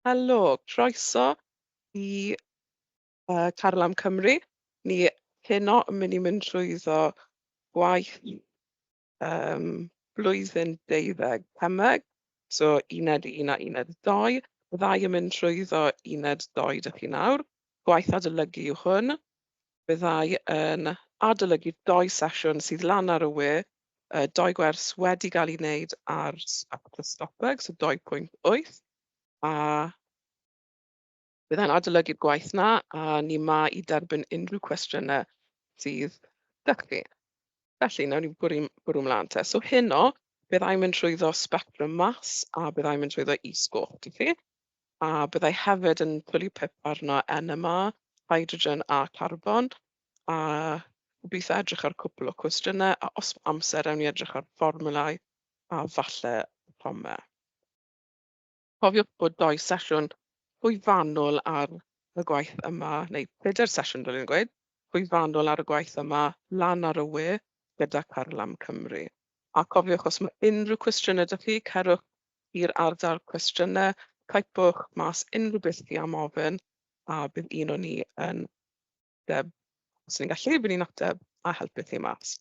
Helo, croeso i Carlam Cymru. Ni heno yn mynd i mynd trwyddo gwaith blwyddyn 12 Cemeg. So uned 1 a uned 2. Byddai yn mynd trwyddo uned 2 dych chi nawr. Gwaith adolygu yw hwn. Byddai yn adolygu 2 sesiwn sydd lan ar y we. 2 gwers wedi cael ei wneud ar stopeg, so 2.8. A byddai'n adolygu'r gwaith na, a ni ma i derbyn unrhyw cwestiynau sydd dych chi. Felly, nawn ni bwrw mlaen te. So heno, byddai'n mynd trwyddo spectrum mas, a byddai'n mynd trwyddo e-sgol, dych chi. A byddai hefyd yn twlu pip arno NMR, hydrogen a carbon, a gobeithio edrych ar cwpl o cwestiynau, a os amser ewn ni edrych ar fformulau, a falle atomau. Cofiwch bod 2 sesiwn llwyfanol ar y gwaith yma, neu 4 sesiwn dylwn i gweud, llwyfanol ar y gwaith yma lan ar y we gyda Carlam Cymru. A cofiwch, os mae unrhyw cwestiynau ydych chi, cerwch i'r ardal cwestiynau, caipwch mas unrhyw beth chi am ofyn, a bydd un o ni yn deb, os ni'n gallu, bydd ni'n ateb a helpu chi mas.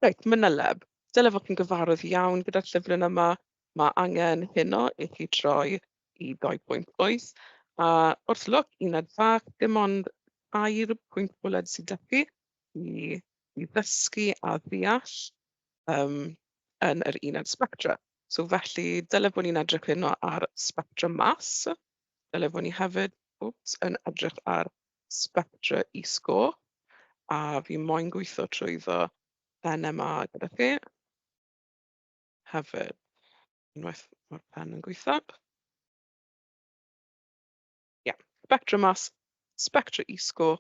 Reit, mynyleb. Dyle fod chi'n gyfarwydd iawn gyda'r llyfryn yma. Mae angen heno i chi troi i 2.8. A wrth lwc, uned fach, dim ond 2 pwynt bwled sydd â chi i ddysgu a ddeall yn yr uned spectra. So felly, dyle bod ni'n edrych heno ar spectra mas. Dyle bod ni hefyd yn edrych ar spectra e-sgol. A fi moyn gweithio trwyddo NMR gyda chi. Hefyd, unwaith mae'r pen yn gweithio. Spectra mas, spectra e-sgol,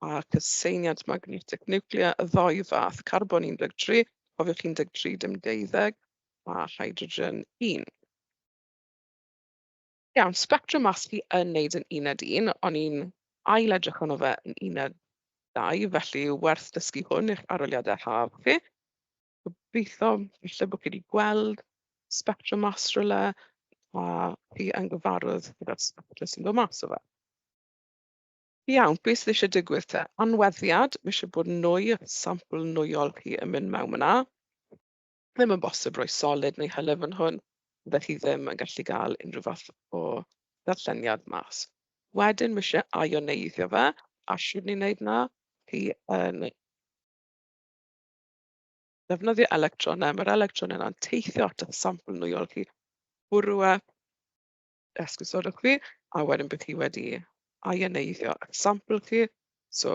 a cyseiniad magnetic nuclear, y ddoi fath, carbon 13, cofiwch 13 dim 12, a hydrogen 1. Iawn, spectra mas chi yn wneud yn uned 1, ond ni'n ail edrych ono fe yn uned 2, felly werth dysgu hwn i'ch aroliadau haf chi. Gobeithio falle bod chi wedi gweld spectra mas rhywle, a chi yn gyfarwydd gyda'r spectra sy'n dod mas o fe. Iawn, beth sydd eisiau digwydd te? Anweddiad, mae eisiau bod nwy, sampl nwyol chi yn mynd mewn yna. Ddim yn bosib rhoi solid neu hylif yn hwn, bydde chi ddim yn gallu cael unrhyw fath o ddarlleniad mas. Wedyn, mae eisiau ioneiddio fe, a siwr ni'n neud na, chi yn defnyddio electronau. Mae'r electronau yna'n teithio at y sampl nwyol chi, bwrw e, esgusodwch chi, a wedyn bydd chi wedi ioneiddio y sampl chi. So,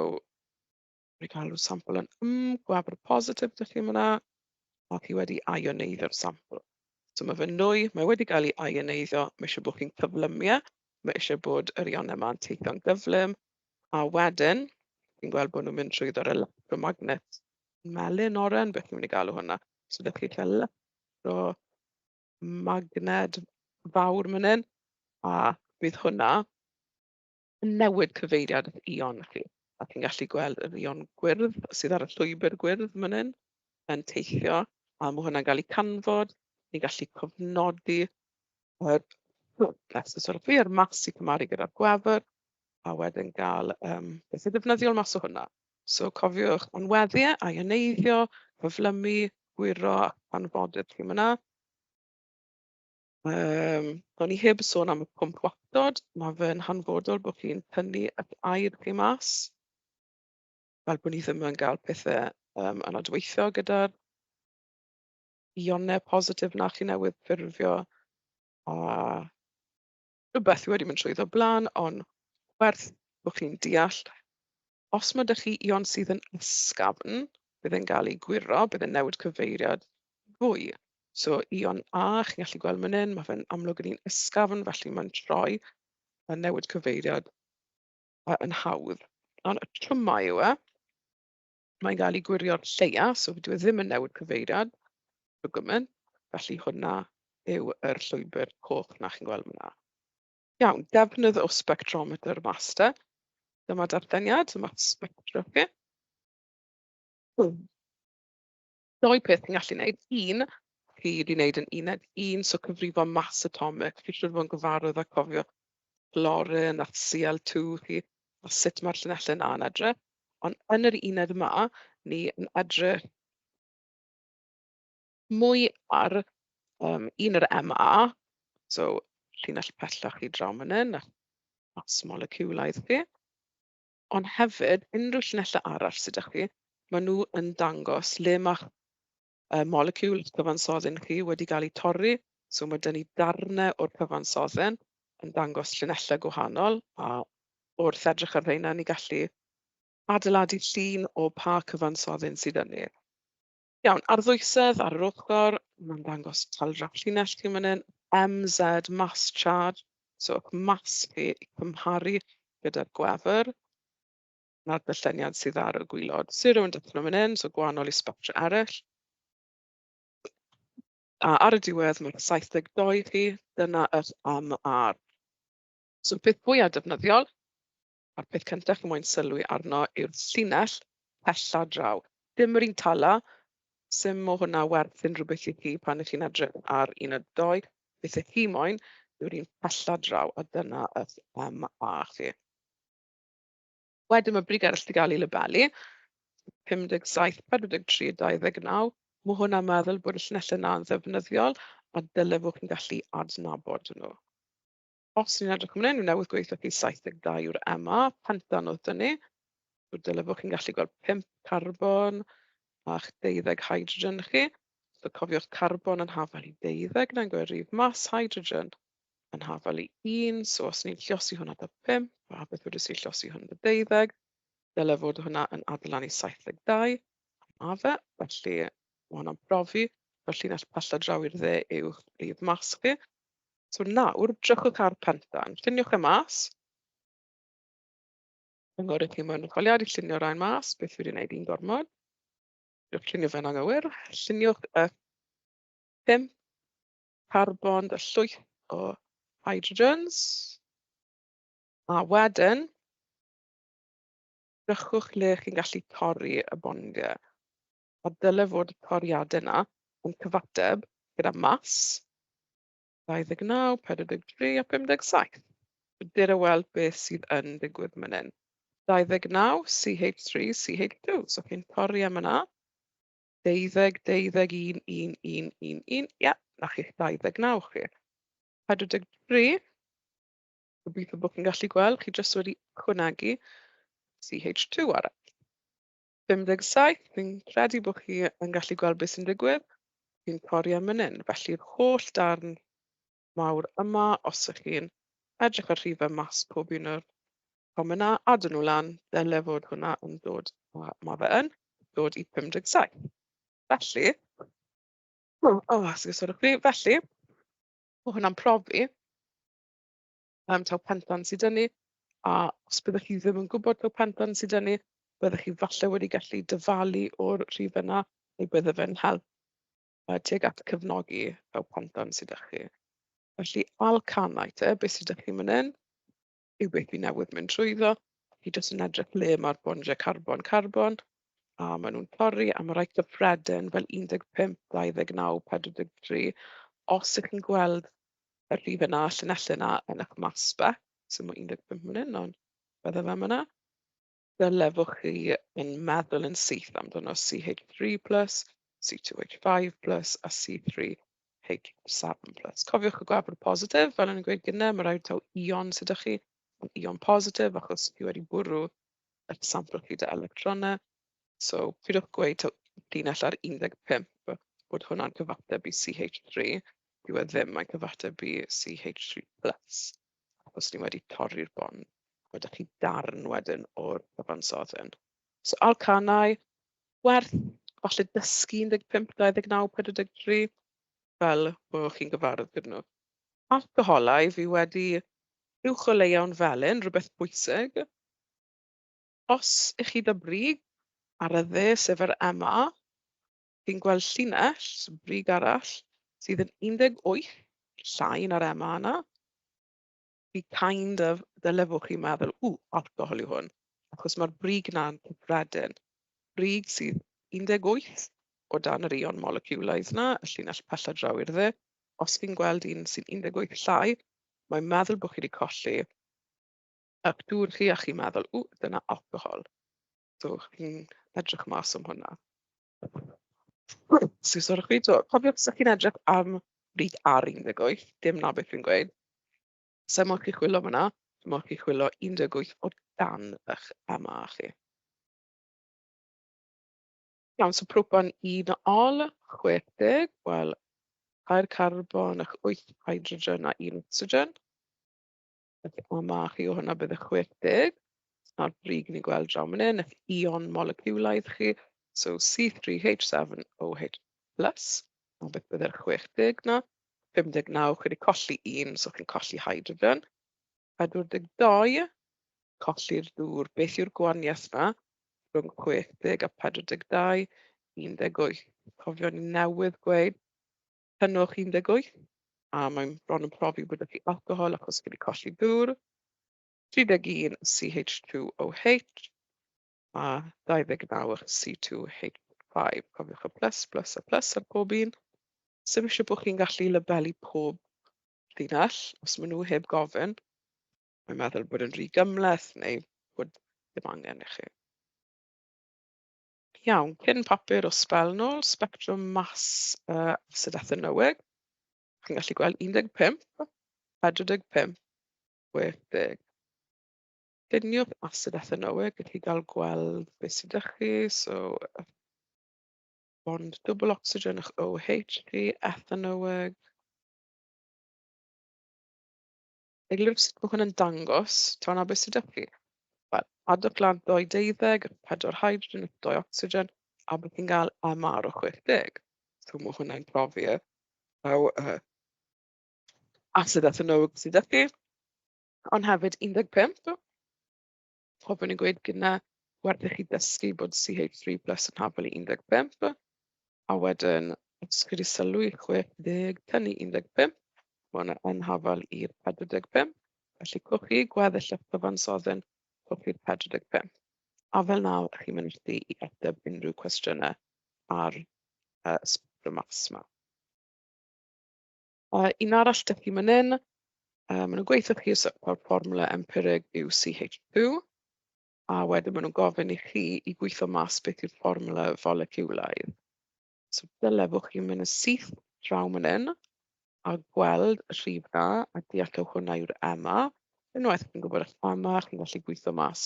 rwy'n cael rhyw sampl yn gwabr positif dych chi yma, a chi wedi ioneiddio'r sampl. So mae fe nwy, mae wedi cael ei ioneiddio, mae eisiau bod chi'n cyflymio, mae eisiau bod yr ionau yma'n teithio'n gyflym, a wedyn, chi'n gweld bod nhw'n mynd trwy'r electromagnet melyn oren, beth ni'n mynd i galw hwnna. So ydych chi'n cael electromagnet fawr fan hyn, a bydd hwnna yn newid cyfeiriad ion chi. A chi'n gallu gweld yr ion gwyrdd sydd ar y llwybr gwyrdd fan hyn yn teithio, a mae hwnna'n cael ei canfod. Ni'n gallu cofnodi yr mas i cymaru gyda'r gwefr, a wedyn gael beth yw ddefnyddiol mas o hwnna. So cofiwch anweddiau, ioneiddio, cyflymu, gwyro a canfodydd chi yna. O'n i heb sôn am y pwmp watod. Mae fe'n hanfodol bod chi'n tynnu y air chi mas, fel bod ni ddim yn cael pethau yn adweithio gyda'r ionau positif na chi newydd ffurfio. A rhywbeth wedi mynd trwyddo blaen, ond werth bod chi'n deall. Os mae ydych chi ion sydd yn ysgafn, bydd e'n cael ei gwiro, bydd e'n newid cyfeiriad fwy. So ion A, chi'n gallu gweld fan hyn, mae fe'n amlwg yn un ysgafn, felly mae'n troi a newid cyfeiriad yn hawdd. Ond y trwmau yw mae'n cael ei gwirio'r lleia, so dyw e ddim yn newid cyfeiriad o gymaint, felly hwnna yw yr llwybr coch na chi'n gweld yna. Iawn, defnydd o spectrometer master. Dyma darlleniad, dyma spectra chi. 2 peth chi'n gallu gwneud. 1, chi wedi gwneud yn uned 1, so cyfrifo mas atomic. Fi siŵr fod yn gyfarwydd a cofio chlorin a Cl2 chi, a sut mae'r llinellau yna'n edrych. Ond yn yr uned yma, ni yn edrych mwy ar un yr MA, so llinell pellach i draw fan hyn, a mas moleciwlaidd chi. Ond hefyd, unrhyw llinellau arall sydd â chi, maen nhw yn dangos le mae moleciwl cyfansoddyn chi wedi cael ei torri. So mae 'da ni darnau o'r cyfansoddyn yn dangos llinellau gwahanol, a wrth edrych ar rheina, ni gallu adeiladu llun o pa cyfansoddyn sydd yn ni. Iawn, ar ddwysedd, ar yr ochr, mae'n dangos taldraff llinell chi fan hyn, MZ, mass charge, so mass chi i cymharu gyda'r gwefr. Na'r dyllyniad sydd ar y gwylod. 0 yn dechrau fan hyn, so gwahanol i spectra eraill. A ar y diwedd, mae'r 72 chi, dyna yr MR. So peth fwyaf defnyddiol, a'r peth cyntaf chi'n moyn sylwi arno yw'r llinell pella draw. Dim yr un tala, sim o hwnna werth unrhyw beth i chi pan ych chi'n edrych ar uned 2. Beth ych chi moyn yw'r un pella draw, a dyna yr MR chi. Wedyn mae brig arall wedi cael ei labelu, 57, 43, 29. Mae hwnna'n meddwl bod y llinellau yna'n ddefnyddiol, a dyle fod chi'n gallu adnabod nhw. Os ni'n edrych yn hyn, ni'n newydd gweithio chi 72 yw'r MA, pentan oedd dyn ni. Dyle fod chi'n gallu gweld 5 carbon a'ch 12 hydrogen chi. So cofiwch carbon yn hafal i 12, na'n gwneud rif mas hydrogen yn hafal i 1. So os ni'n llosi hwnna dy 5, a beth wedys i llosi hwnna dy 12, dyle fod hwnna yn adeiladu 72. A fe, felly mae hwnna'n profi, fel llinell pella draw i'r dde yw rif mas chi. So nawr, drychwch ar pentan. Lluniwch e mas. Yngorwch chi mewn ymchwiliad i llunio rhain mas, beth wedi wneud un gormod. Lluniwch llunio fe'n anghywir. Lluniwch y 5 carbon, y llwyth o hydrogens. A wedyn, drychwch le chi'n gallu torri y bondiau. A dyle fod y toriadau yna yn cyfateb gyda mas 29, 43 a 57. Dyr y weld beth sydd yn digwydd fan hyn. 29, CH3, CH2. So chi'n torri am yna. 12, 12, 1, 1, 1, 1, 1. Ie, na chi'ch 29 chi. 43. Gobeithio bod chi'n gallu gweld, chi jyst wedi chwnegu CH2 arall. 57, fi'n credu bod chi yn gallu gweld beth sy'n digwydd. Fi'n torri am yn hyn. Felly'r holl darn mawr yma, os ych chi'n edrych ar rhifau mas pob un o'r yna, a dyn nhw lan, dyle fod hwnna yn dod, mae fe yn dod i 57. Felly, felly, mae hwnna'n profi taw pentan sydd dyn ni, a os byddwch chi ddim yn gwybod taw pentan sydd dyn ni, byddwch chi falle wedi gallu dyfalu o'r rhif yna, neu bydde fe'n help tuag at cefnogi taw pentan sydd â chi. Felly, alcanau te, beth sydd â chi fan hyn, yw beth fi newydd mynd trwyddo. Chi jyst yn edrych le mae'r bondiau carbon, a maen nhw'n torri am y rai gyffredin fel 15, 29, 43. Os ych chi'n gweld y rhif yna, llinellau yna yn eich masbec, so mae 15 fan hyn, ond bydde fe yna. Dyle fod chi yn meddwl yn syth amdano CH3+, C2H5+, a C3H7+. Cofiwch y gwefr positif, fel yn gweud gynnau, mae rhaid taw ion sydd â chi, ion positif, achos chi wedi bwrw y sampl chi dy electronau. So, pidwch gweud taw llinell ar 15, bod hwnna'n cyfateb i CH3, dyw e ddim, mae'n cyfateb i CH3+. Achos ni wedi torri'r bond. Wedych chi darn wedyn o'r cyfansoddyn. So alcanau, werth falle dysgu 15, 29, 43, fel bod chi'n gyfarwydd gyda nhw. Alcoholau fi wedi uwch o leiawn felyn, rhywbeth bwysig. Os ych chi dy brig ar y dde sef yr MA, chi'n gweld llinell, so brig arall, sydd yn 18, llai na'r MA yna. Fi kind of dyle fod chi'n meddwl, alcohol yw hwn, achos mae'r brig yna'n cyffredin. Brig sydd 18 o dan yr ion moleciwlaidd yna, y llinell pella draw i'r dde. Os chi'n gweld un sy'n 18 llai, mae'n meddwl bod chi wedi colli Ac dŵr chi a chi'n meddwl, dyna alcohol. So chi'n edrych mas am hwnna. So sorwch chi, cofiwch os chi'n edrych am bryd ar 18, dim na beth fi'n gweud. So moch chi chwilio fyna, moch chi chwilio 18 o dan eich yma chi. Iawn, so propan 1 ol, 60, wel, 2 carbon, 8 hydrogen a 1 oxygen. Felly yma chi o hwnna bydd 60. Na'r brig ni'n gweld draw fan hyn, eich ion moleciwlaidd chi. So C3H7OH+. A beth bydd 60 na. 59, chi wedi colli 1, so chi'n colli hydrogen. 42, colli'r dŵr. Beth yw'r gwahaniaeth yma rhwng 60 a 42? 18. Cofio ni newydd gweud cynnwch 18. A mae'n bron yn profi bod chi alcohol achos chi wedi colli dŵr. 31 CH2OH a 29 C2H5. Cofiwch y plus a plus ar pob un. Sym eisiau bod chi'n gallu labelu pob llinell, os maen nhw heb gofyn. Mae'n meddwl bod yn rhy gymleth neu bod ddim angen i chi. Iawn, cyn papur o sbel nôl, spectrwm mas asid ethanowig. Chi'n gallu gweld 15, 45, 60. Lluniwch asid ethanowig, gallwch chi gael gweld beth sydd â chi. So, bond double oxygen eich OH chi, ethanowig. Eglwys sut mae hwn yn dangos, ta'n beth sydd â chi. Wel, adwch lan 2 4 hydrogen, 2 oxygen, a bydd chi'n cael MR o 60. So mae hwnna'n profi asid ethanowig sydd â chi. Ond hefyd 15. Hoffwn i'n gweud gyda werth i chi dysgu bod CH3 plus yn hafel i 15. A wedyn, os chi wedi sylwi 60 tynnu 15, mae hwnna yn hafel i'r 45. Felly cwch chi gweddill eich cyfansoddyn, cwch chi'r 45. A fel naw, chi'n mynd i ateb unrhyw cwestiynau ar spectrum mas yma. Un arall dych chi'n mynd in, maen nhw'n gweithio chi o'r fformwla empirig yw CH2, a wedyn maen nhw'n gofyn i chi i gweithio mas beth yw'r fformwla foleciwlaidd. So dylefwch chi'n mynd yn syth draw fan hyn a gweld y rhif na a deallwch hwnna yw'r yma. Unwaith chi'n gwybod eich yma, chi'n gallu gweithio mas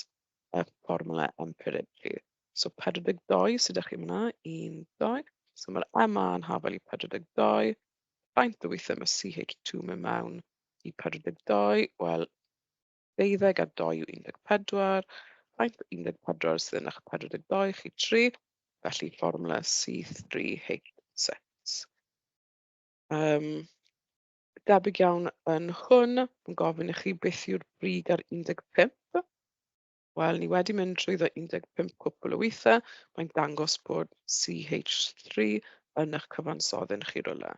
y fformwla empirig chi. So 42 sydd â chi yma, 1, 2. So mae'r yma yn hafel i 42. Faint o weithiau mae CH2 mewn mewn i 42? Wel, 12 a 2 yw 14. Faint o 14 sydd yn eich 42 chi 3. Felly fformwla C3H6. Debyg iawn yn hwn, yn gofyn i chi beth yw'r brig ar 15. Wel, ni wedi mynd trwyddo 15 cwpl o weithiau. Mae'n dangos bod CH3 yn eich cyfansoddyn chi rwla.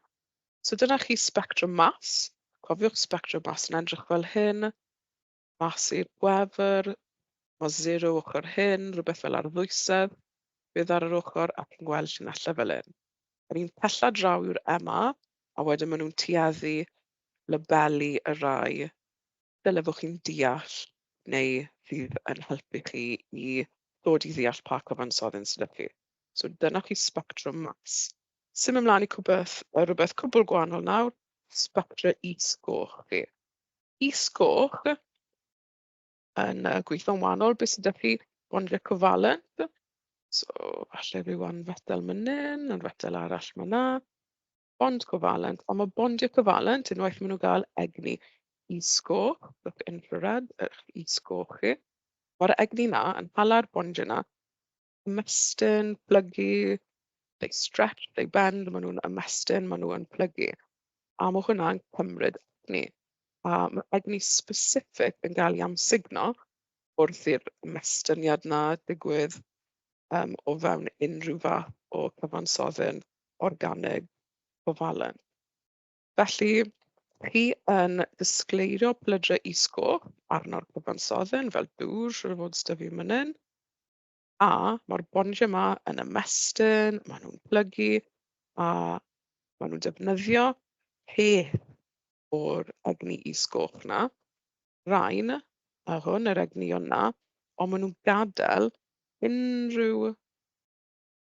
So dyna chi spectrwm mas. Cofiwch spectrwm mas yn edrych fel hyn. Mas i'r gwefr. Mae 0 ochr hyn, rhywbeth fel arddwysedd. Bydd ar yr ochr ac yn gweld llinellau fel hyn. Yr un pella draw yw'r yma, a wedyn maen nhw'n tueddu labelu y rai. Dylefwch chi'n deall neu fydd yn helpu chi i ddod i ddeall pa cyfansoddyn sydd â chi. So dyna chi spectrwm mas. Sym ymlaen i rhywbeth cwbl gwahanol nawr, spectra e-sgol chi. E-sgol yn gweithio'n wahanol, beth sydd â chi bondiau covalent. So, falle rhyw anfetel fan hyn, anfetel arall man na. Bond covalent, ond mae bondiau covalent, unwaith maen nhw gael egni e-sgol, look infrared, e-sgol chi. Mae'r egni na yn hala'r bondiau na, ymestyn, plygu, they stretch, they bend, maen nhw'n ymestyn, maen nhw'n plygu. A mae hwnna'n cymryd egni. A mae egni specific yn cael ei amsugno wrth i'r ymestiniad na digwydd o fewn unrhyw fath o cyfansoddyn organig covalent. Felly, chi yn disgleirio plydra e-sgol arno'r cyfansoddyn fel dŵr, siwr o fod sydd fi fan hyn. A mae'r bondiau yma yn ymestyn, maen nhw'n plygu, a maen nhw'n defnyddio peth o'r egni e-sgol na. Rain a hwn, yr egni yna, ond maen nhw'n gadael unrhyw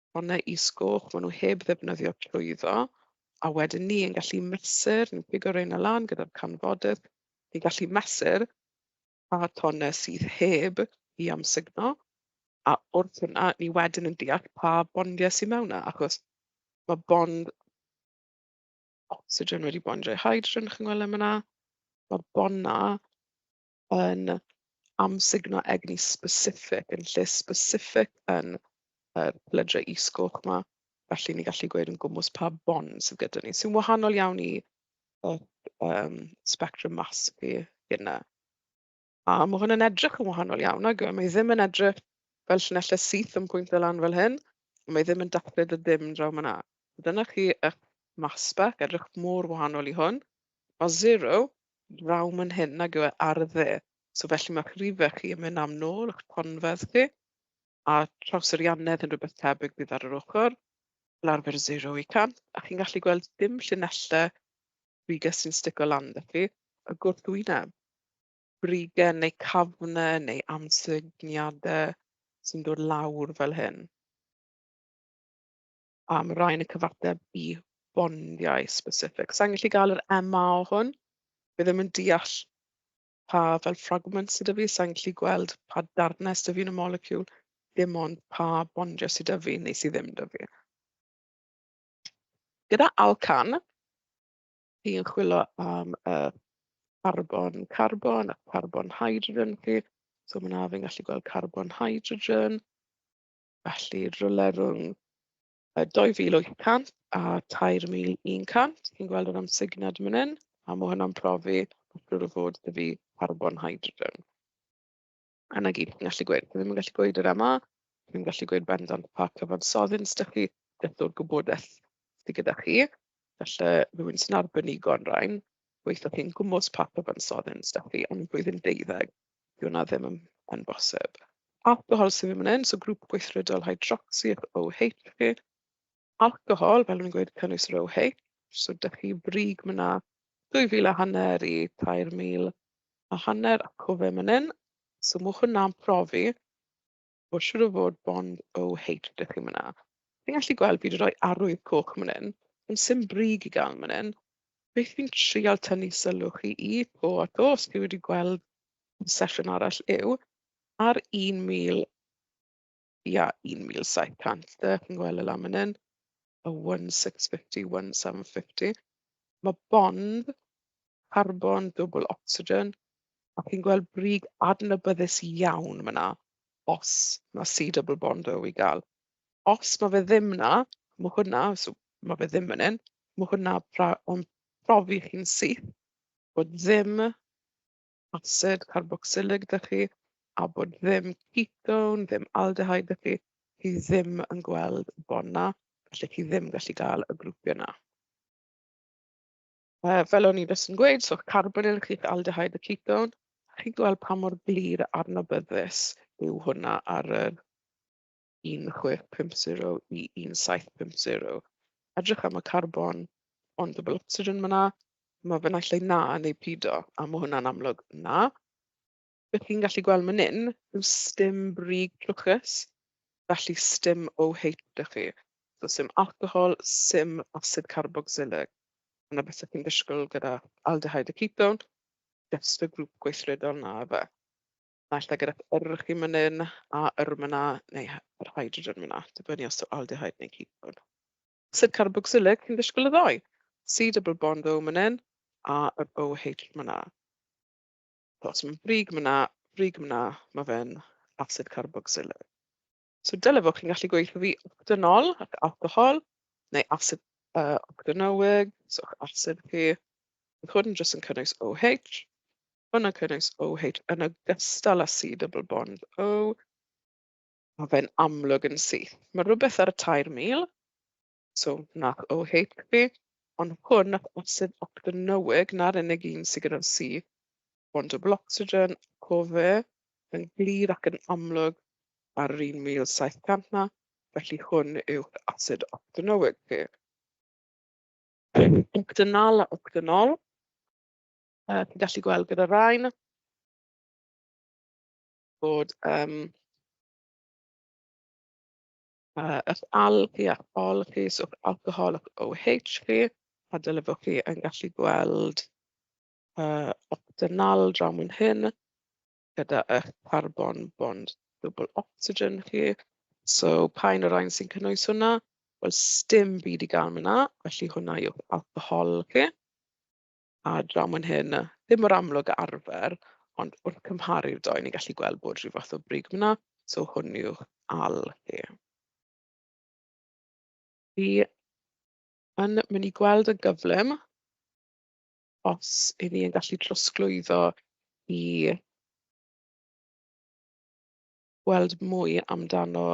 ffonnau is-goch maen nhw heb ddefnyddio trwyddo, a wedyn ni yn gallu mesur, ni'n pigo reina lan gyda'r canfodydd, ni'n gallu mesur pa tonnau sydd heb i amsugno, a wrth hwnna ni wedyn yn deall pa bondiau sydd mewn yna, achos mae bond oxygen wedi bondio hydrogen, chi'n gweld yma, mae bonna yn amsugno egni specific, yn lle specific yn yr blydrau is-goch yma. Felly ni gallu gweud yn gwmws pa bond sydd gyda ni, sy'n wahanol iawn i spectrum mass chi gyda. A mae hwn yn edrych yn wahanol iawn, ac mae ddim yn edrych fel llinellau syth yn pwyntio lan fel hyn, mae ddim yn daclyd y ddim draw yna. Dyna chi eich mass spec, edrych mor wahanol i hwn. Mae 0 draw yn hyn ac yw e ar y dde. So felly mae'ch rhifau chi yn mynd am nôl, eich tonfedd chi, a trawsuriannedd yn rhywbeth tebyg bydd ar yr ochr, fel arfer 0 i 100, a chi'n gallu gweld dim llinellau brigau sy'n stico lan da chi, y gwrthwyneb. Brigau neu cafnau neu amsugniadau sy'n dod lawr fel hyn. A mae rhain y cyfateb i bondiau specific. Sa'n gallu gael yr MA o hwn. Bydd ddim yn deall pa fel fragment sydd 'da fi, sa'n gallu gweld pa darnau sydd 'da fi yn y moleciwl, dim ond pa bondiau sydd 'da fi neu sydd ddim 'da fi. Gyda alcan, chi'n chwilio am y carbon-carbon a carbon-hydrogen chi. So mae 'na fi'n gallu gweld carbon-hydrogen. Felly rhywle rhwng 2800 a 3100. Chi'n gweld yr amsugniad fan hyn, a mae hwnna'n profi bod y fod 'da fi carbon-hydrogen. Yna gyd chi'n gallu gweud. Chi ddim yn gallu gweud yr yma, chi'n gallu gweud bendant pa cyfansoddyn sydd 'da chi, beth o'r gwybodaeth sydd gyda chi. Felly rhywun sy'n arbenigo yn rhain, gweithio chi'n gwmws pa cyfansoddyn sydd 'da chi, ond blwyddyn 12, dyw hwnna ddim yn bosib. Alcohol sydd fan hyn, so grŵp gweithredol hydroxy, OH chi. Alcohol, fel o'n i'n gweud, cynnwys yr OH, so ydych chi brig myna 2,500 i 3,500 a cofio fan hyn. So mwch hwnna'n profi bod siŵr o fod bond OH ydych chi myna. Chi'n gallu gweld fi wedi rhoi arwydd coch fan hyn, ond sim brig i gael fan hyn. Beth fi'n trial tynnu sylw chi i to a to, os chi wedi gweld sesiwn arall yw, ar 1,000, 1,700, chi'n gweld y lam fan hyn, y 1650, 1750, mae bond carbon double oxygen, a chi'n gweld brig adnabyddus iawn fyna, os mae C double bond O i gael. Os mae fe ddim na, mae hwnna, so mae fe ddim fan hyn, mae hwnna yn profi chi'n syth bod ddim acid carboxylig 'da chi, a bod ddim ketone, ddim aldehyde 'da chi, chi ddim yn gweld bond na, felly chi ddim gallu gael y grwpiau yna. Fel o'n i jyst yn gweud, so carbonyl chi'ch aldehyde a ketone, chi'n gweld pa mor glir adnabyddus yw hwnna ar yr 1650 i 1750. Edrych am y carbon ond double oxygen yna, mae fe naill ai na neu pido, a mae hwnna'n amlwg na. Beth chi'n gallu gweld fan hyn yw stim brig clwchus, felly stim OH 'da chi. So sim alcohol, sim acid carboxylic. Yna beth chi'n disgwyl gyda aldehyde a ketone, jyst y grŵp gweithredol na fe. Naill ai gyda yr chi fan hyn, a yr myna, neu yr hydrogen myna, dibynnu os yw aldehyde neu ketone. Acid carboxylic, chi'n disgwyl y ddoi. C double bond O fan hyn, a yr OH myna. Os mae'n brig myna, mae fe'n acid carboxylic. So dyle fod chi'n gallu gweithio fi octanol ac alcohol, neu acid octanoic, so acid chi. Bydd hwn jyst yn cynnwys OH. Hwn yn cynnwys OH yn ogystal â C double bond O. Mae fe'n amlwg yn syth. Mae rhywbeth ar y 3,000, so nath OH chi, ond hwn nath acid octanoic na'r unig un sydd gyda'r C bond double oxygen, cofe, yn glir ac yn amlwg ar yr 1,700 na, felly hwn yw acid octanoic chi. Octanol a octanol, chi'n gallu gweld gyda rhain, bod eich al chi a ol chi, so alcohol ac OH chi, a dyle fod chi yn gallu gweld octynol draw mewn hyn, gyda eich carbon bond double oxygen chi. So pa un o'r ein sy'n cynnwys hwnna? Wel, sdim byd i gael myna, felly hwnna yw'ch alcohol chi. A draw mewn hyn, ddim mor amlwg â arfer, ond wrth cymharu'r dou, ni'n gallu gweld bod rhyw fath o brig myna, so hwn yw'ch al chi. Fi yn mynd i gweld y gyflym os i ni yn gallu trosglwyddo i gweld mwy amdano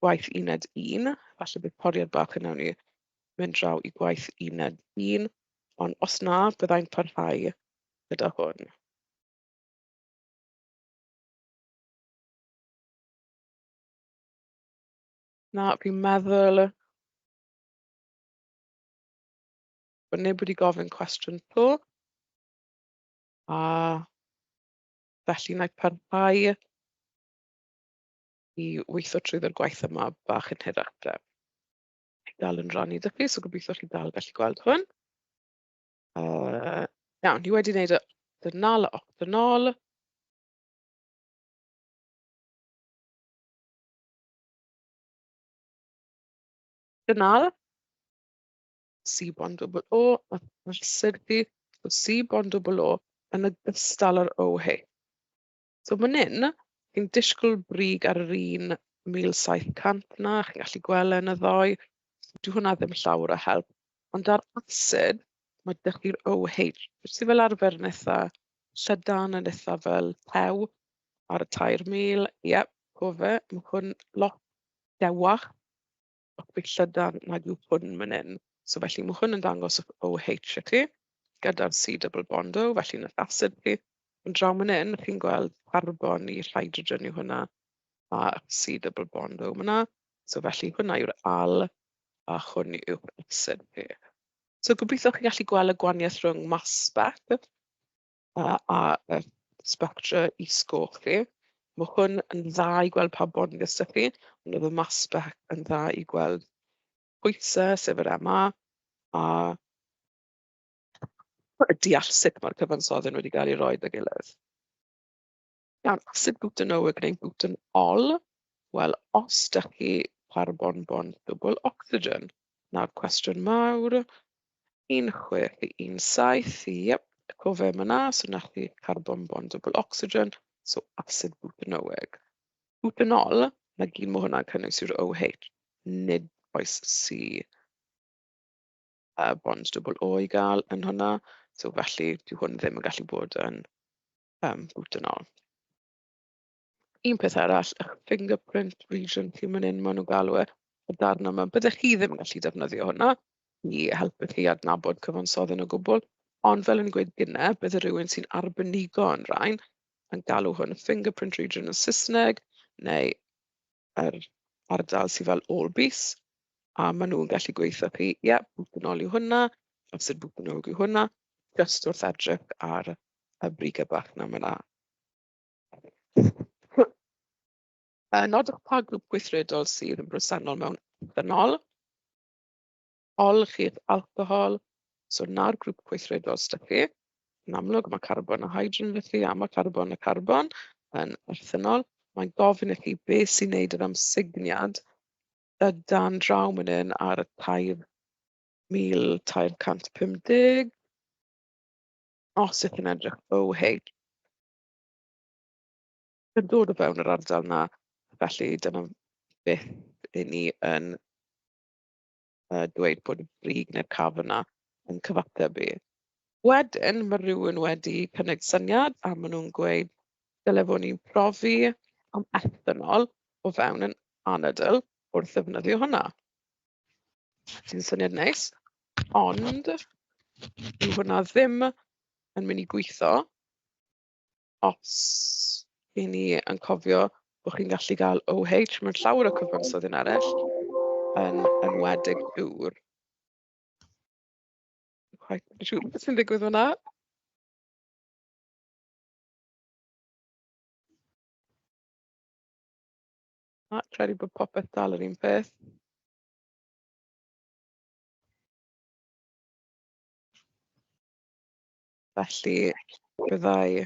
gwaith uned 1. Falle bydd poriad bach yn nawn ni mynd draw i gwaith uned 1, ond os na, byddai'n parhau gyda hwn. Na, fi'n meddwl bod neb wedi gofyn cwestiwn to, a felly na i parhau i weithio trwy'r gwaith yma bach yn hirach te. Dal yn rannu dy chi, so gobeithio chi dal gallu gweld hwn. Iawn, ni wedi wneud y dynol a octynol. Dynol, C bond double O, a syrthi, so C bond double O yn ogystal â'r OH. So man hyn, chi'n disgwyl brig ar yr 1700 na, chi'n gallu gweld yn y ddoi. Dyw hwnna ddim llawer o help. Ond ar acid, mae dych chi'r OH. Sydd fel arfer yn eitha llydan, yn eitha fel tew ar y 3000. Iep, cofe, mae hwn lot dewach. Ac bydd llydan nag yw hwn man hyn. So felly mae hwn yn dangos OH i chi, gyda'r C double bond O, felly yn y acid chi. Yn draw man hyn, chi'n gweld carbon i'r hydrogen yw hwnna, a C double bond O hwnna. So felly hwnna yw'r al, a hwn yw'r acid chi. So gobeithio chi'n gallu gweld y gwahaniaeth rhwng mass spec a spectra e-sgol chi. Mae hwn yn dda i gweld pa bond gyda chi, ond oedd y mass spec yn dda i gweld pwysau, sef yr MA, a deall sut mae'r cyfansoddyn wedi cael ei roi â gilydd. Iawn, acid butanoic neu butanol, wel, os ydych chi carbon bond double oxygen, na'r cwestiwn mawr, 1617, iep, cofe yma, so na chi carbon bond double oxygen, so acid butanoic. Butanol, na gyd mae hwnna'n cynnwys yw'r OH, nid oes C bond double O i gael yn hwnna, so felly dyw hwn ddim yn gallu bod yn butanol. Un peth arall, eich fingerprint region chi mynd in, maen nhw'n galw y darn yma. Byddech chi ddim yn gallu defnyddio hwnna i helpu chi adnabod cyfansoddyn o gwbl, ond fel yn gweud gyne, bydd rhywun sy'n arbenigo yn rhain yn galw hwn fingerprint region yn Saesneg, neu yr ardal sydd fel all-bys, a maen nhw'n gallu gweithio chi, ie, butanol yw hwnna, acid butanoic yw hwnna, just wrth edrych ar y brigau bach na myna. Nodwch pa grŵp gweithredol sydd yn bresennol mewn ethanol. Ol chi'r alcohol, so na'r grŵp gweithredol sydd chi. Yn amlwg mae carbon a hydrogen fe chi, a mae carbon a carbon yn ethanol. Mae'n gofyn i chi beth sy'n neud yr amsugniad dan draw mynd yn ar y 3250. Os ydych chi'n edrych OH, yn dod o fewn yr ardal na, felly dyna beth i ni yn dweud bod y brig neu'r caf yna yn cyfateb i. Wedyn, mae rhywun wedi cynnig syniad a maen nhw'n gweud dyle fod ni'n profi am ethanol o fewn yn anadl wrth ddefnyddio hwnna. Sy'n syniad neis, ond yw hwnna ddim yn mynd i gweithio os i ni yn cofio bod chi'n gallu cael OH mewn llawer o cyfansoddyn eraill yn enwedig yw'r... Chwaith, dwi'n siŵr beth sy'n digwydd hwnna. Credu bod popeth dal yr un peth. Felly, byddai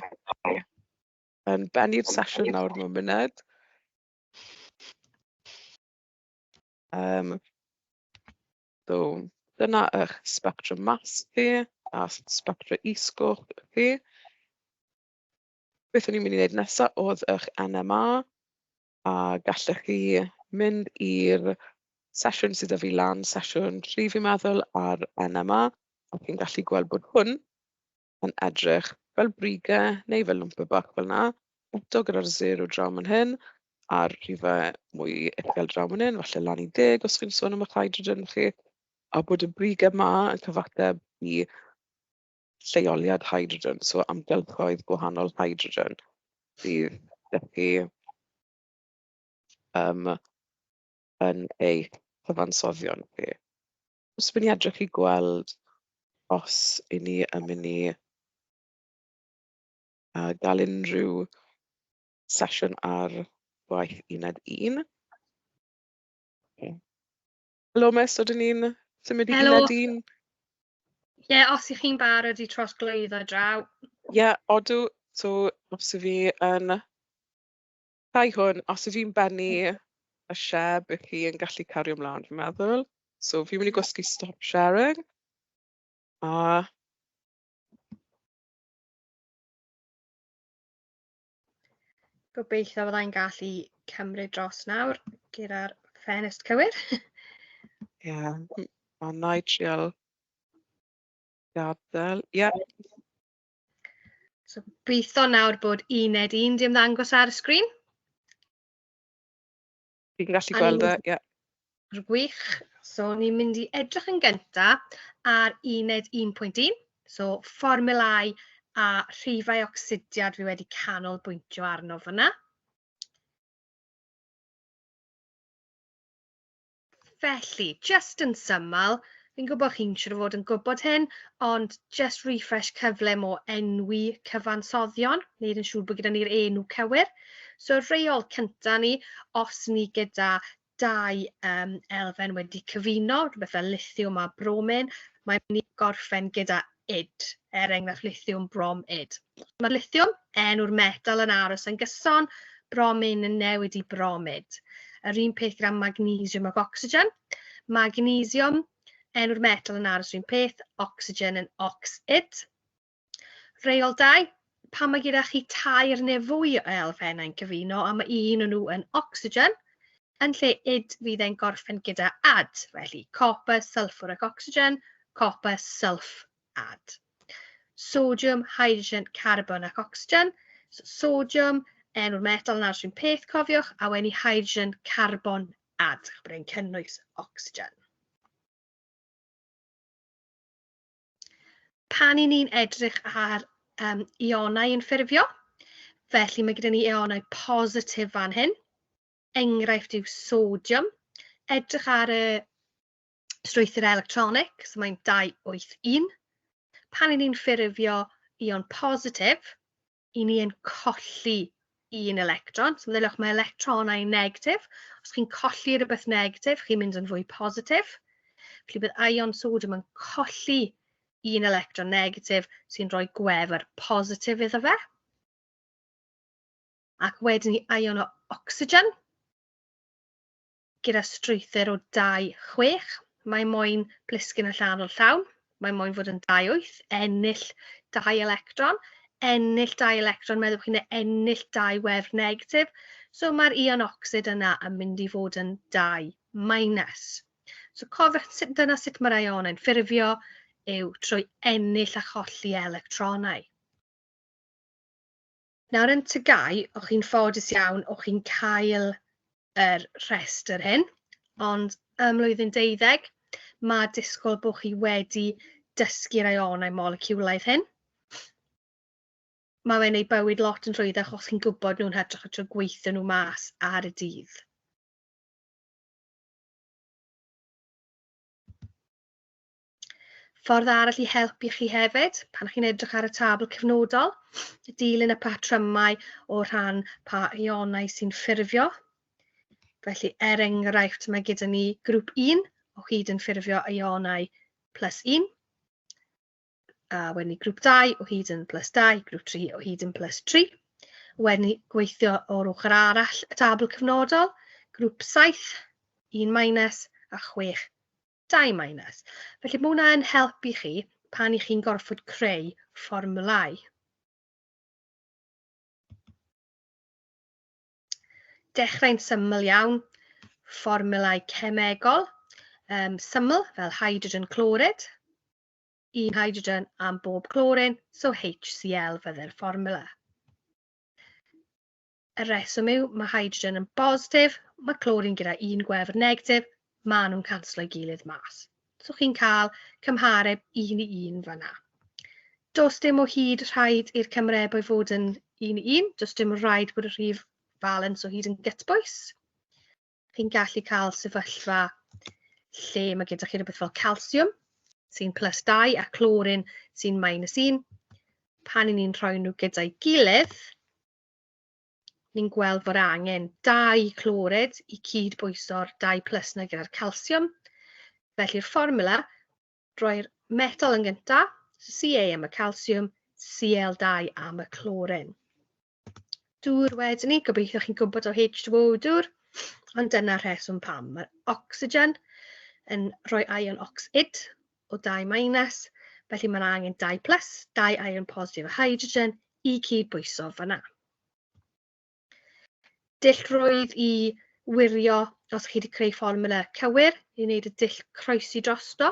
yn bennu'r sesiwn nawr mewn munud. So, dyna eich spectrum mass chi a spectrum e-sgol chi. Beth o'n i'n mynd i wneud nesaf oedd eich NMA, a gallech chi mynd i'r sesiwn sydd â fi lan, sesiwn 3 fi'n meddwl, ar NMA, a chi'n gallu gweld bod hwn yn edrych fel brigau neu fel lwmpau bach fel yna, eto gyda'r 0 draw man hyn, a'r rhifau mwy uchel draw man hyn, falle lan i 10 os chi'n sôn am eich hydrogen chi, a bod y brigau yma yn cyfateb i lleoliad hydrogen, so amgylchoedd gwahanol hydrogen sydd gyda chi yn ei cyfansoddion chi. Os bydd ni edrych i gweld os i ni yn mynd i gael unrhyw sesiwn ar gwaith uned 1. Helo, Miss, ydyn ni'n symud i uned 1? Ie, os ych chi'n barod i trosglwyddo draw. Ie, odw. So, os y fi yn cael hwn, os y fi'n bennu y share, bydd chi yn gallu cario ymlaen, fi'n meddwl. So, fi'n mynd i gwasgu stop sharing. A Gobeithio byddai'n gallu cymryd dros nawr gyda'r ffenest cywir. ie, a na i trial gadael. Ie, So, gobeithio nawr bod uned 1 di ymddangos ar y sgrin. fi'n gallu gweld e, ie. Gwych. So, ni'n mynd i edrych yn gyntaf ar uned 1.1. So, fformulau a rhifau ocsidiad fi wedi canolbwyntio arno fyna. Felly, just yn syml, fi'n gwybod chi'n siŵr o fod yn gwybod hyn, ond just refresh cyflym o enwi cyfansoddion, wneud yn siŵr bod gyda ni'r enw cywir. So, reol cyntaf ni, os ni gyda dau elfen wedi cyfuno, rhywbeth fel lithium a bromin, mae'n mynd i gorffen gyda id, enghraifft lithium brom id. Mae lithium, enw'r metal yn aros yn gyson, bromin yn newid i bromid. Yr un peth gyda magnesium ac oxygen. Magnesium, enw'r metal yn aros yr un peth, oxygen yn oxid. Reol 2, pan mae gyda chi tair neu fwy o elfennau'n cyfuno, a mae un o'n nhw yn oxygen, yn lle id fydd e'n gorffen gyda ad, felly copper, sulfur ac oxygen, copper, sulf, ad. Sodium, hydrogen, carbon ac oxygen. So, sodium, enw'r metal yn aros yr un peth, cofiwch, a wedi hydrogen, carbon, ad, bod e'n cynnwys oxygen. Pan i ni'n edrych ar ionau yn ffurfio, felly mae gyda ni ionau positif fan hyn. Enghraifft yw sodium. Edrych ar y strwythur electronic, so mae'n 281. Pan i ni'n ffurfio ion positif, i ni yn colli un electron. So meddyliwch mae electronau negatif. Os chi'n colli rhywbeth negatif, chi'n mynd yn fwy positif. Felly bydd ion sodium yn colli un electron negatif sy'n rhoi gwefr positif iddo fe. Ac wedyn ni ion o oxygen, gyda strwythur o 2,6. Mae moyn plisgyn y llanol llawn. Mae moyn fod yn 2,8, ennill 2 electron. Ennill 2 electron, meddwl chi'n ennill 2 wefr negatif. So mae'r ion oxyd yna yn mynd i fod yn 2-. So cofiwch dyna sut mae'r ionau'n ffurfio yw trwy ennill a cholli electronau. Nawr yn tygau, o'ch chi'n ffodus iawn, o'ch chi'n cael yr rhestr hyn, ond ym mlwyddyn 12, mae disgwyl bod chi wedi dysgu'r ionau moleciwlaidd hyn. Mae fe'n ei bywyd lot yn rhwyddach os chi'n gwybod nhw'n hytrach at gweithio nhw mas ar y dydd. Ffordd arall i helpu chi hefyd, pan chi'n edrych ar y tabl cyfnodol, dilyn y patrymau o rhan pa ionau sy'n ffurfio. Felly, enghraifft, mae gyda ni grŵp 1 o hyd yn ffurfio ionau plus 1. A wedyn ni grŵp 2 o hyd yn plus 2, grŵp 3 o hyd yn plus 3. Wedyn ni gweithio o'r ochr arall y tabl cyfnodol, grŵp 7, 1 minus a 6, 2 minus. Felly mae hwnna yn helpu chi pan i chi'n gorfod creu fformulau. Dechrau'n syml iawn, fformulau cemegol. Syml fel hydrogen clorid, 1 hydrogen am bob clorin, so HCl fydde'r fformula. Y reswm yw, mae hydrogen yn positif, mae clorin gyda 1 gwefr negatif, maen nhw'n canslo ei gilydd mas. So chi'n cael cymhareb 1 i 1 fan'na. Does dim o hyd rhaid i'r cymrebau fod yn 1 i 1, does dim rhaid bod y rhif valens o hyd yn gytbwys. Chi'n gallu cael sefyllfa lle mae gyda chi rhywbeth fel calsiwm, sy'n plus 2, a clorin sy'n minus 1. Pan ni'n rhoi nhw gyda'i gilydd, ni'n gweld fod angen 2 clorid i cydbwyso'r 2 plus na gyda'r calsiwm. Felly'r fformula, roi'r metal yn gyntaf, so Ca am y calsiwm, Cl2 am y clorin. Dŵr wedyn ni, gobeithio chi'n gwybod o H2O dŵr, ond dyna rheswm pam. Mae'r oxygen yn rhoi ion oxide o 2 minus, felly mae'n angen 2 plus, 2 ion positif o hydrogen i cydbwyso fan'na. Dillrwydd i wirio os chi wedi creu fformula cywir, i wneud y dill croesi drosto.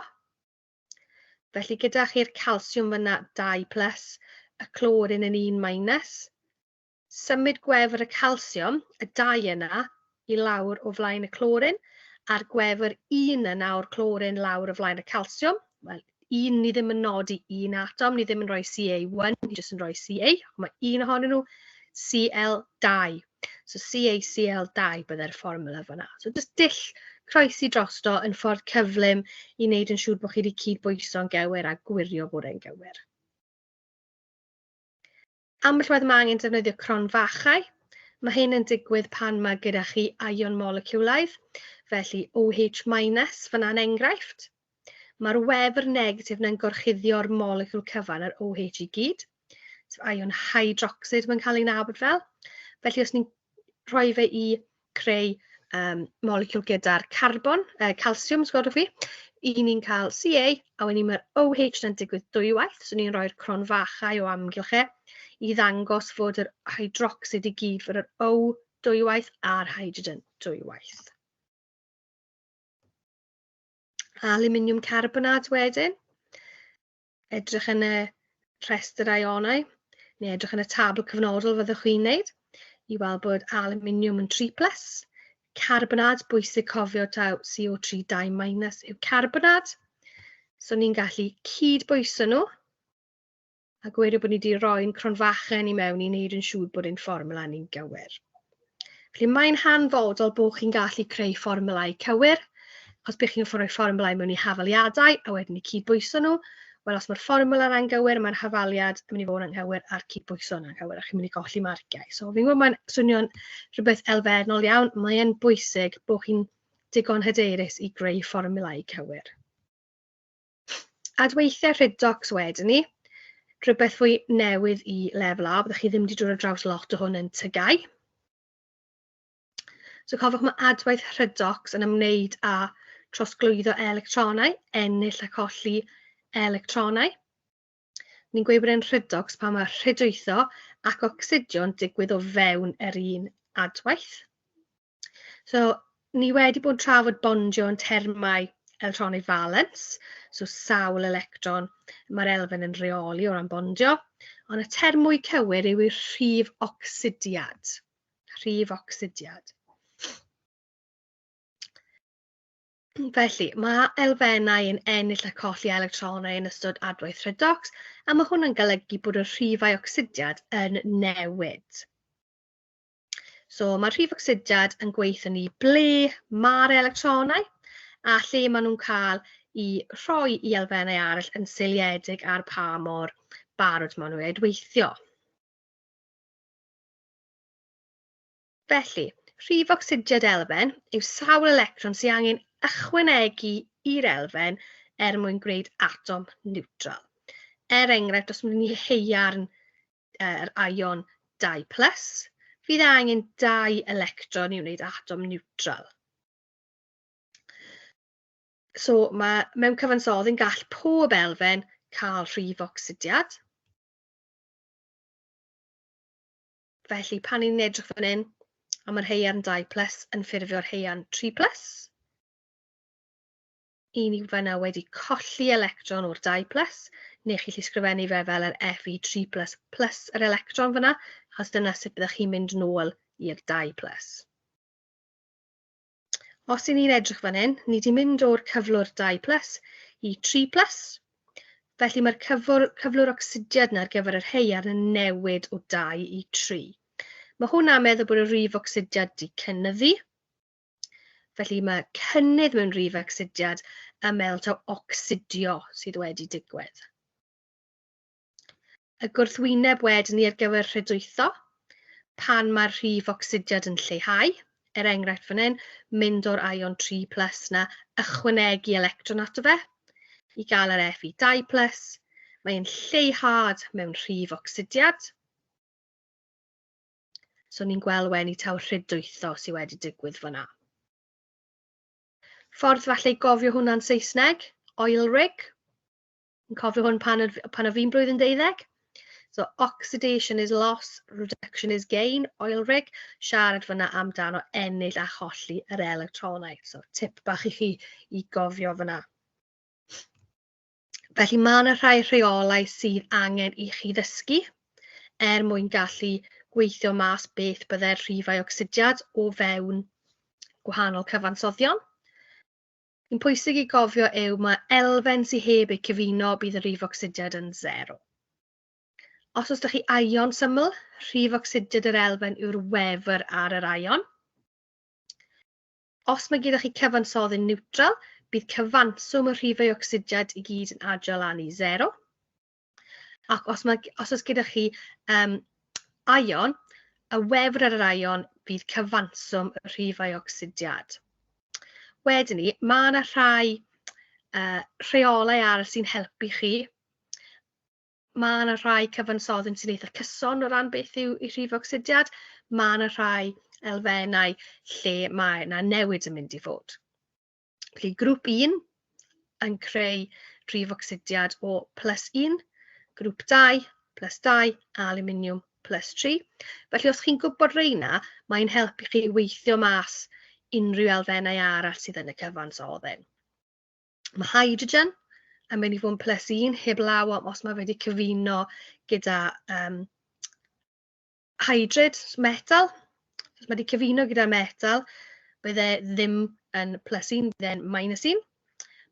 Felly gyda chi'r calsiwm fan'na 2 plus, y clorin yn 1 minus. Symud gwefr y calsiwm, y 2 yna, i lawr o flaen y clorin, a'r gwefr 1 yna o'r clorin lawr o flaen y calsiwm. Wel, 1 ni ddim yn nodi 1 atom, ni ddim yn rhoi Ca1, ni jyst yn rhoi Ca, mae 1 ohonyn nhw Cl2. So CaCl2 bydde'r fformula fan'na. So jyst dill croesi drosto yn ffordd cyflym i wneud yn siŵr bod chi wedi cydbwyso'n gywir a gwirio bod e'n gywir. Ambell waith mae angen defnyddio cronfachau. Mae hyn yn digwydd pan mae gyda chi ion moleciwlaidd, felly OH- fan'na'n enghraifft. Mae'r wefr negatif na'n gorchuddio'r moleciwl cyfan, yr OH i gyd. So ion hydroxide mae'n cael ei nabod fel. Felly os ni'n rhoi fe i creu moleciwl gyda'r carbon, calsiwm, sgwyddoch chi, ni'n cael Ca, a wedyn mae'r OH na'n digwydd dwywaith, so ni'n rhoi'r cronfachau o amgylch i ddangos fod yr hydroxide i gyd fod yr O dwywaith a'r hydrogen dwywaith. Aluminium carbonat wedyn, edrych yn y rhestr ionau, neu edrych yn y tabl cyfnodol fyddwch chi'n wneud, i weld bod aluminium yn 3 plus, carbonat, bwysig cofio taw CO3 2 minus yw carbonat, so ni'n gallu cydbwyso nhw, a gweithio bod ni wedi rhoi'n cronfachau ni mewn i wneud yn siŵr bod ein fformula ni'n gywir. Felly mae'n hanfodol bod chi'n gallu creu fformulau cywir, os bych chi'n rhoi fformulau mewn i hafaliadau, a wedyn ni cydbwyso nhw. Wel, os mae'r fformula yn anghywir, mae'r hafaliad yn mynd i fod yn anghywir a'r cydbwyso yn anghywir, a chi'n mynd i golli marciau. So fi'n gwybod mae'n swnio'n rhywbeth elfennol iawn, mae'n bwysig bod chi'n digon hyderus i greu fformulau cywir. Adweithiau rhydox wedyn ni, rhywbeth fwy newydd i lefel A, byddwch chi ddim wedi dod ar draws lot o hwn yn tygau. So cofiwch mae adwaith rhydox yn ymwneud â trosglwyddo electronau, ennill a colli electronau. Ni'n gweud bod e'n rhydox pan mae rhydwytho ac ocsidio'n digwydd o fewn yr un adwaith. So, ni wedi bod yn trafod bondio yn termau electronau valens, so sawl electron mae'r elfen yn reoli o ran bondio, ond y term mwy cywir yw rhif ocsidiad. Rhif ocsidiad. Felly, mae elfennau yn ennill a colli electronau yn ystod adwaith rhydox, a mae hwnna'n golygu bod y rhifau ocsidiad yn newid. So, mae rhif ocsidiad yn gweithio ni ble mae'r electronau, a lle maen nhw'n cael i rhoi i elfennau arall yn seiliedig ar pa mor barod maen nhw edweithio. Felly, Rhif ocsidiad elfen yw sawl electron sy'n angen ychwanegu i'r elfen mwyn gwneud atom niwtral. Enghraifft, os mynd ni haearn yr ion 2+, fydd angen 2 electron i wneud atom niwtral. So mewn cyfansoddyn gall pob elfen cael rhif ocsidiad. Felly pan ni'n edrych fan hyn am yr haearn 2+ yn ffurfio'r haearn 3+, ni fyna wedi colli electron o'r 2+, neu chi'n gallu sgrifennu fe fel yr Fe3+ plus yr electron fyna, achos dyna sut byddwch chi'n mynd nôl i'r 2+. Os ni'n edrych fan hyn, ni wedi mynd o'r cyflwr 2+ i 3+, felly mae'r cyflwr ocsidiad yna ar gyfer yr haearn yn newid o 2 i 3. Mae hwnna'n meddwl bod y rhif ocsidiad wedi cynyddu. Felly mae cynnydd mewn rhif ocsidiad yn meddwl taw ocsidio sydd wedi digwydd. Y gwrthwyneb wedyn ni ar gyfer rhedwytho, pan mae'r rhif ocsidiad yn lleihau, enghraifft fan hyn, mynd o'r ion 3+ na ychwanegu electron ato fe, i gael yr Fe2+, mae'n lleihad mewn rhif ocsidiad. So ni'n gweld wedi taw rhedwytho sydd wedi digwydd fyna. Ffordd falle i gofio hwnna'n Saesneg, oil rig. Yn cofio hwn pan o fi'n blwyddyn 12. So oxidation is loss, reduction is gain, oil rig. Siarad fyna amdano ennill a cholli yr electronau. So tip bach i chi i gofio fyna. Felly mae yna rhai rheolau sydd angen i chi ddysgu mwyn gallu gweithio mas beth byddai'r rhifau ocsidiad o fewn gwahanol cyfansoddion. Un pwysig i gofio yw mae elfen sydd heb eu cyfuno bydd y rhif ocsidiad yn 0. Os oes chi ion syml, rhif ocsidiad yr elfen yw'r wefr ar yr ion. Os mae gyda chi cyfansoddyn niwtral, bydd cyfanswm y rhifau ocsidiad i gyd yn adio lan i 0. Ac os oes gyda chi ion, y wefr ar yr ion bydd cyfanswm y rhifau ocsidiad. Wedyn ni, mae yna rhai rheolau arall sy'n helpu chi. Mae yna rhai cyfansoddyn sy'n eitha cyson o ran beth yw i rhif ocsidiad. Mae yna rhai elfennau lle mae yna newid yn mynd i fod. Felly grŵp 1 yn creu rhif ocsidiad o +1, grŵp 2, +2, aluminium, +3. Felly os chi'n gwybod reina, mae'n helpu chi weithio mas unrhyw elfennau arall sydd yn y cyfansoddyn. Mae hydrogen yn mynd i fod yn +1 heb law os mae wedi cyfuno gyda hydrid, metal. Os mae wedi cyfuno gyda metal, bydde ddim yn +1, bydde'n -1.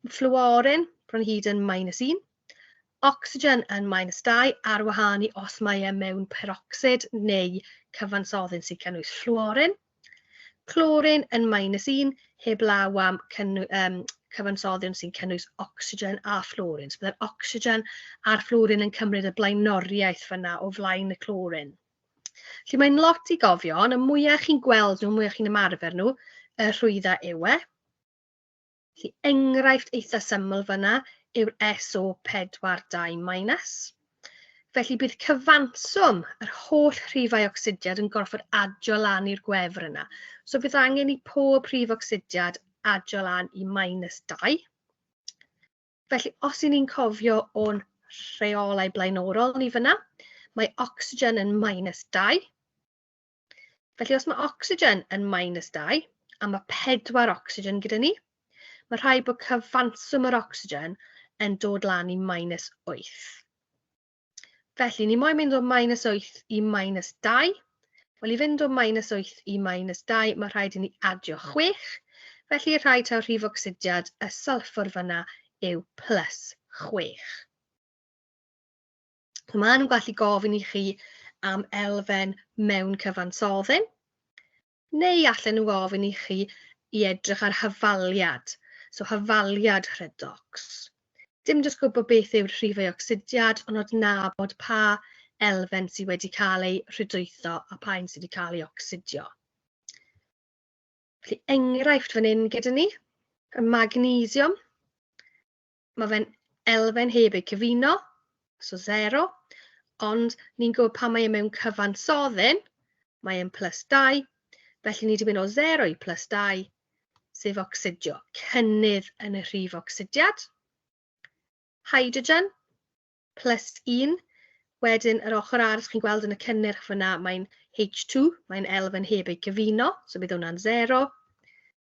Mae fluorin bron hyd yn -1. Oxygen yn -2 ar wahân i os mae e mewn perocsid neu cyfansoddyn sy'n cynnwys fluorin. Clorin yn -1 heb law am cyfansoddyn sy'n cynnwys ocsigen a fluorin. So bydde'r ocsigen a'r fluorin yn cymryd y blaenoriaeth fyna o flaen y clorin. Felly mae'n lot i gofio, ond y mwyaf chi'n gweld nhw, mwyaf chi'n ymarfer nhw, y rhwyddau yw e. Felly enghraifft eitha syml fyna yw'r SO42-. Felly bydd cyfanswm yr holl rhifau ocsidiad yn gorfod adio lan i'r gwefr yna. So bydd angen i pob rhif ocsidiad adio lan i -2. Felly os ni'n cofio o'n rheolau blaenorol ni fyna, mae ocsigen yn -2. Felly os mae ocsigen yn -2 a mae 4 ocsigen gyda ni, mae rhaid bod cyfanswm yr ocsigen yn dod lan i -8. Felly, ni moyn mynd o -8 i -2. Wel, i fynd o -8 i -2, mae rhaid i ni adio 6. Felly, rhaid taw rhif ocsidiad y sylffwr fyna yw +6. Mae nhw'n gallu gofyn i chi am elfen mewn cyfansoddyn, neu allan nhw gofyn i chi i edrych ar hyfaliad. So, hyfaliad redox. Dim jyst gwybod beth yw'r rhifau ocsidiad, ond adnabod pa elfen sydd wedi cael ei rhedwytho a pa un sydd wedi cael ei ocsidio. Felly enghraifft fan hyn gyda ni, y magnesium. Mae fe'n elfen heb ei cyfuno, so 0, ond ni'n gwybod pan mae e mewn cyfansoddyn, mae e'n +2, felly ni wedi mynd o 0 i +2, sef ocsidio, cynnydd yn y rhif ocsidiad. Hydrogen, +1, wedyn yr ochr arall chi'n gweld yn y cynnyrch fyna, mae'n H2, mae'n elfen heb ei cyfuno, so bydd hwnna'n 0.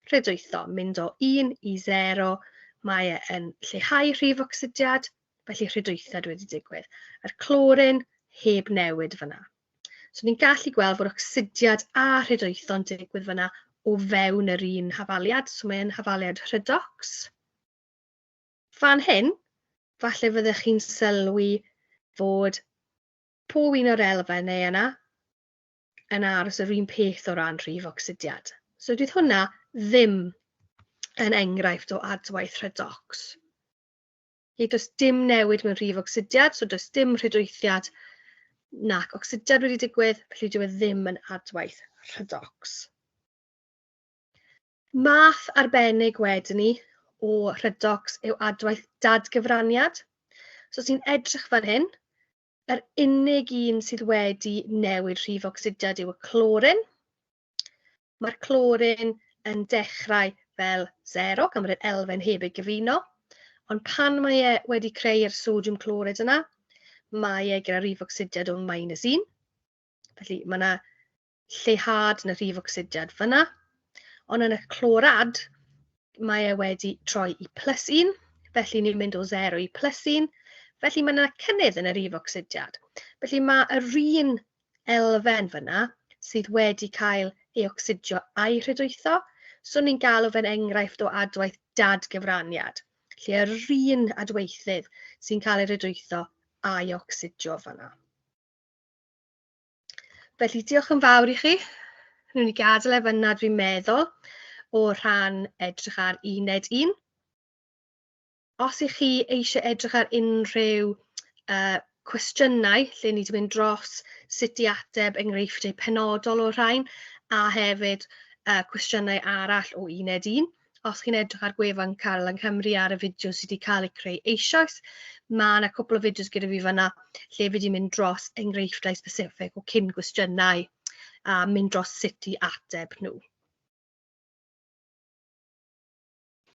Rhydwytho, mynd o 1 i 0, mae e'n lleihau rhif ocsidiad, felly rhydwythiad wedi digwydd. Yr clorin heb newid fyna. So ni'n gallu gweld fod ocsidiad a rhydwytho'n digwydd fyna o fewn yr un hafaliad, so mae'n hafaliad redox. Fan hyn, falle fyddech chi'n sylwi fod pob un o'r elfennau yna yn aros yr un peth o ran rhif ocsidiad. So dydd hwnna ddim yn enghraifft o adwaith redox. Does dim newid mewn rhif ocsidiad, so does dim rhydwythiad nac ocsidiad wedi digwydd, felly dyw e ddim yn adwaith redox. Math arbennig wedyn ni o redox yw adwaith dadgyfraniad. So os ni'n edrych fan hyn, yr unig un sydd wedi newid rhif ocsidiad yw y clorin. Mae'r clorin yn dechrau fel 0, gan bod yr elfen heb ei gyfuno, ond pan mae e wedi creu'r sodiwm clorid yna, mae e gyda rhif ocsidiad o -1. Felly mae yna lleihad yn y rhif ocsidiad fyna, ond yn y clorad, mae e wedi troi i +1, felly ni'n mynd o 0 i +1, felly mae yna cynnydd yn y rhif ocsidiad. Felly mae yr un elfen fyna sydd wedi cael ei ocsidio a'i rhydwytho, so ni'n galw fe'n enghraifft o adwaith dadgyfraniad, lle yr un adweithydd sy'n cael ei rhydwytho a'i ocsidio fyna. Felly diolch yn fawr i chi. Nw'n ni gadael e fyna dwi'n meddwl o rhan edrych ar uned 1. Os ych chi eisiau edrych ar unrhyw cwestiynau lle ni wedi mynd dros sut i ateb enghreifftiau penodol o rhain a hefyd cwestiynau arall o uned 1. Os chi'n edrych ar gwefan Cael yng Nghymru ar y fideo sydd wedi cael eu creu eisoes, mae yna cwpl o fideos gyda fi fyna lle fi wedi mynd dros enghreifftiau specific o cyn cwestiynau a mynd dros sut i ateb nhw.